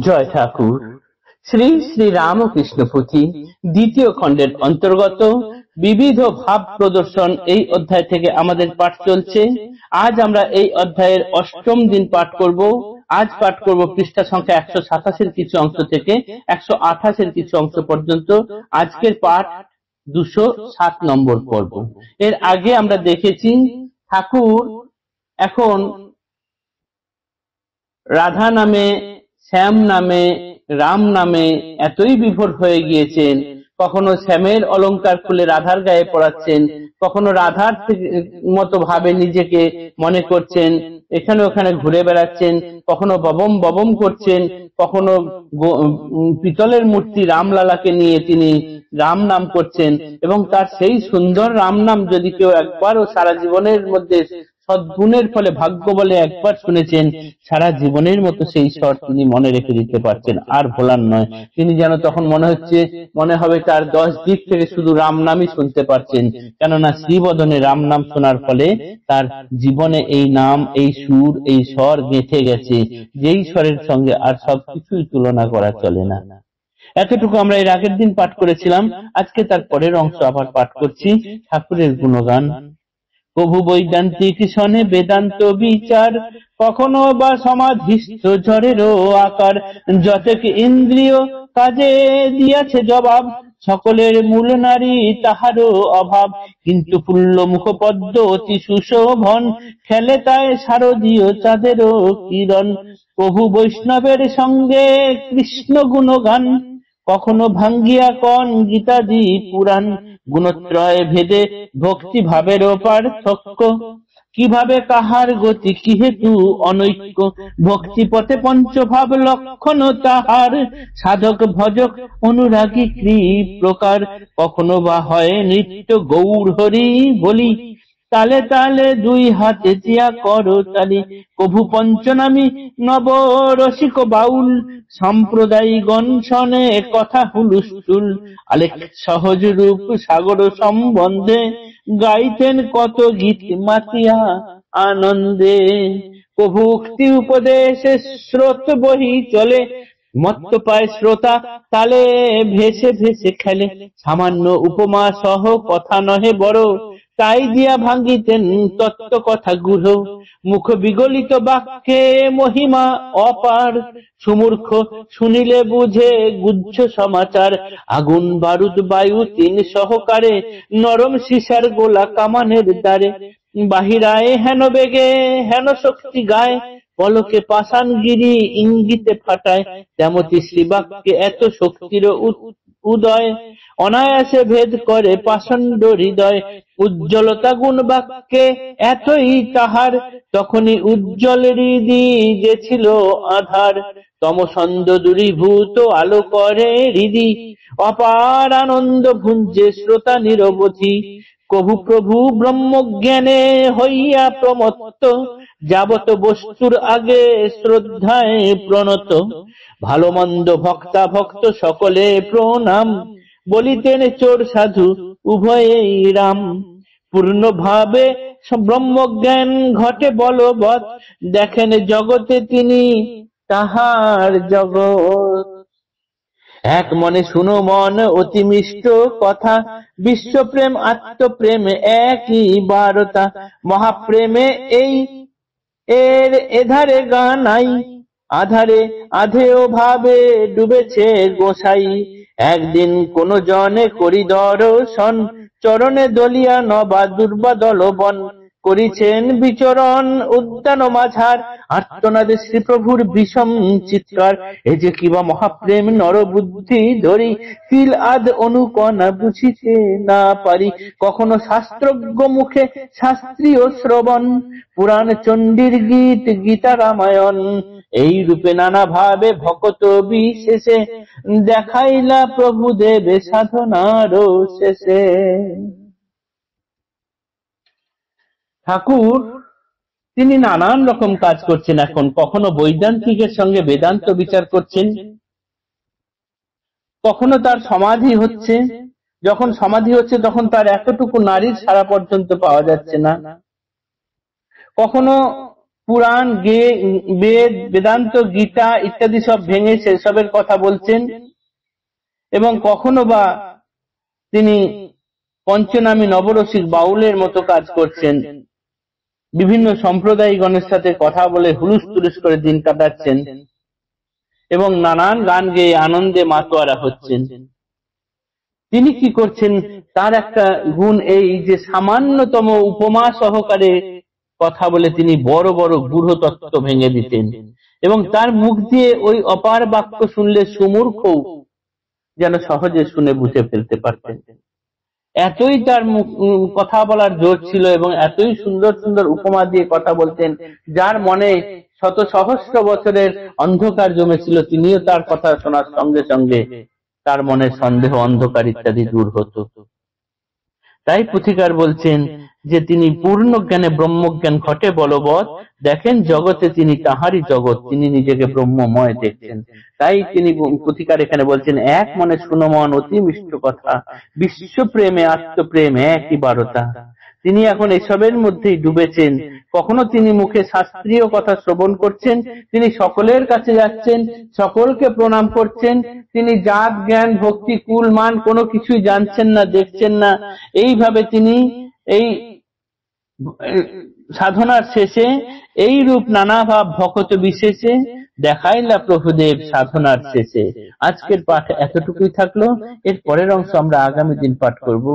জয় ঠাকুর। শ্রী শ্রী রামকৃষ্ণ পুঁথি দ্বিতীয় খণ্ডের অন্তর্গত বিবিধ ভাব প্রদর্শন এই অধ্যায় থেকে আমাদের পাঠ চলছে। আজ আমরা এই অধ্যায়ের অষ্টম দিন পাঠ করব। আজ পাঠ করব পৃষ্ঠা সংখ্যা 187 কিছু অংশ থেকে 128 কিছু অংশ পর্যন্ত। আজকের পাঠ 207 নম্বর পর্ব। এর আগে আমরা দেখেছি ঠাকুর এখন রাধা নামে, শ্যাম নামে, রাম নামে এতই বিভোর হয়ে গিয়েছেন, কখনো শ্যামের অলংকার খুলে রাধার গায়ে পড়াচ্ছেন, কখনো রাধার মতো ভাবে নিজেকে মনে করছেন, এখানে ওখানে ঘুরে বেড়াচ্ছেন, কখনো ববম ববম করছেন, কখনো পিতলের মূর্তি রামলালাকে নিয়ে তিনি রাম নাম করছেন। এবং তার সেই সুন্দর রাম নাম যদি কেউ একবারও সারা জীবনের মধ্যে সদ্গুণের ফলে ভাগ্য বলে একবার শুনেছেন, সারা জীবনের মতো সেই স্বর তিনি মনে রেখে দিতে পারছেন, আর ভোলার নয়। তিনি যেন তখন মনে হবে তার 10 দিক থেকে শুধু রাম নামই শুনতে পারছেন, কেননা শ্রীবদনে রাম নাম শোনার ফলে তার জীবনে এই নাম, এই সুর, এই স্বর গেঁথে গেছে, যেই স্বরের সঙ্গে আর সবকিছুই তুলনা করা চলে না। এতটুকু আমরা এর আগের দিন পাঠ করেছিলাম। আজকে তার পরের অংশ আবার পাঠ করছি, ঠাকুরের গুণগান। প্রভু বৈদান্তিক সনে বেদান্ত বিচার, কখনো বা সমাধিস্থ ঝড়েরও আকার, যতেক ইন্দ্রিয় কাজে দিয়াছে জবাব, সকলের মূল নারী তাহারও অভাব, কিন্তু পুল্ল মুখপদ্ম অতি সুশোভন, খেলে তাই শারদীয় চাঁদেরও কিরণ। প্রভু বৈষ্ণবের সঙ্গে কৃষ্ণ গুণগান, কখনো ভাঙ্গিয়া কন গীতাদি পুরাণ, গুণত্রয় ভেদে ভক্তি ভাবেরও পার্থক্য, কিভাবে কাহার গতি কি হেতু অনৈক্য, ভক্তি পথে পঞ্চভাব লক্ষণ তাহার, সাধক ভজক অনুরাগী ক্রি প্রকার, কখনো বা হয় নৃত্য গৌর হরি বলি, তালে তালে দুই হাতে দিয়া করো তালি। প্রভু পঞ্চনামী নব রসিক বাউল, সম্প্রদায়গণ শনে কথা হুলুস্থুল, আলেখ সহজ রূপ সাগর সম্বন্ধে, গাইতেন কত গীত মাতিয়া আনন্দে। প্রভু উক্তি উপদেশে স্রোত বহি চলে, মত্ত পায় শ্রোতা তালে ভেসে ভেসে খেলে, সামান্য উপমা সহ কথা নহে বড়, তাই দিয়া ভাঙ্গিতেন তত্ত্ব কথা গূঢ়। মুখ বিগলিত বাক্যে মহিমা অপার, সুমূর্খ শুনিলে বুঝে গুহ্য সমাচার, আগুন বারুদ বায়ু তিন সহকারে, নরম সীসার গোলা কামানের দ্বারে, বাহিরায় হেন বেগে হেন শক্তি গায়, পলকে পাষাণ গিরি ইঙ্গিতে ফাটায়, তেমতি শ্রীবাক্যে এত শক্তির উদয়, অনায়াসে ভেদ করে পাষণ্ড হৃদয়। উজ্জ্বলতা গুণ বাক্যে এতই তাহার, তখনই উজ্জ্বল হৃদি যে ছিল আধার, তমসন্ধ দূরীভূত আলো করে হৃদি, অপার আনন্দ ভুঞ্জে শ্রোতা নিরবধি। প্রভু ব্রহ্মজ্ঞানে হইয়া প্রমত্ত, যাবত বস্তুর আগে শ্রদ্ধায় প্রণত, ভালো মন্দ ভক্তা ভক্ত সকলে প্রণাম, বলিতেন চোর সাধু উভয়েই রাম। পূর্ণ ভাবে ব্রহ্মজ্ঞান ঘটে বলবৎ, দেখেন জগতে তিনি তাহার জগৎ। এক মনে শুনো মন অতি মিষ্ট কথা, বিশ্বপ্রেম আত্মপ্রেম একই বারতা, মহাপ্রেমে এই এর এধারে গানাই, আধারে আধেও ভাবে ডুবেছে গোসাই। একদিন কোন জনে করি দর্শন, চরণে দলিয়া নবা দুর্বাদল বন, করিছেন বিচরণ উদ্যান মাঝার, আর্তনাদে শ্রীপ্রভুর বিষম চিৎকার। এ যে কিবা মহাপ্রেম নর বুদ্ধি ধরি, তিল আদ অনুকণা বুঝিতে না পারি। কখনো শাস্ত্রজ্ঞ মুখে শাস্ত্রীয় শ্রবণ, পুরাণ চণ্ডীর গীত গীতা রামায়ণ, এই রূপে নানা ভাবে ভকত বিশেষে, দেখাইলা প্রভু দেবে সাধনার শেষে। ঠাকুর তিনি নানান রকম কাজ করছেন এখন, কখনো বৈদান্তিকের সঙ্গে বেদান্ত বিচার করছেন, কখনো তার সমাধি হচ্ছে, যখন সমাধি হচ্ছে তখন তার এতটুকু নারীর সারা পর্যন্ত পাওয়া যাচ্ছে না, কখনো পুরাণ, বেদ, বেদান্ত, গীতা ইত্যাদি সব ভেঙে সেসবের কথা বলছেন, এবং কখনো বা তিনি পঞ্চনামী নবরসিক বাউলের মতো কাজ করছেন, বিভিন্ন সম্প্রদায়গণের সাথে কথা বলে হুলুস তুলুস করে দিন কাটাচ্ছেন এবং নানান গান গেয়ে আনন্দে মাতোয়ারা হচ্ছেন। তিনি কি করছেন, তার একটা গুণ এই যে সামান্যতম উপমা সহকারে কথা বলে তিনি বড় বড় গূঢ় তত্ত্ব ভেঙে দিতেন, এবং তার মুখ দিয়ে ওই অপার বাক্য শুনলে সুমূর্খ যেন সহজে শুনে বুঝে ফেলতে পারতেন। এতই তার কথা বলার জোর ছিল এবং এতই সুন্দর সুন্দর উপমা দিয়ে কথা বলতেন, যার মনে শত সহস্র বছরের অন্ধকার জমেছিল, তিনিও তার কথা শোনার সঙ্গে সঙ্গে তার মনের সন্দেহ, অন্ধকার ইত্যাদি দূর হতো। তাই পুথিকার বলছেন যে তিনি পূর্ণ জ্ঞানে ব্রহ্মজ্ঞান ঘটে বলবৎ, দেখেন জগতে তিনি তাহারই জগৎ, তিনি নিজেকে ব্রহ্মময় দেখছেন। তাই তিনি পুথিকার এখানে বলছেন, এক মনে শুনমন অতি মিষ্ট কথা, বিশ্বপ্রেমে আত্মপ্রেম একই বারতা। তিনি এখন এসবের মধ্যেই ডুবেছেন। কখনো তিনি মুখে শাস্ত্রীয় কথা শ্রবণ করছেন, তিনি সকলের কাছে যাচ্ছেন, সকলকে প্রণাম করছেন, তিনি জাত জ্ঞান ভক্তি কুল মান কোনো কিছুই জানছেন না, দেখছেন না। এইভাবে তিনি এই সাধনার শেষে এই রূপ নানা ভাব ভকত বিশেষে দেখাইলা প্রভুদেব সাধনার শেষে। আজকের পাঠ এতটুকুই থাকলো, এর পরের অংশ আমরা আগামী দিন পাঠ করব।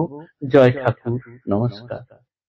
জয় ঠাকুর, নমস্কার।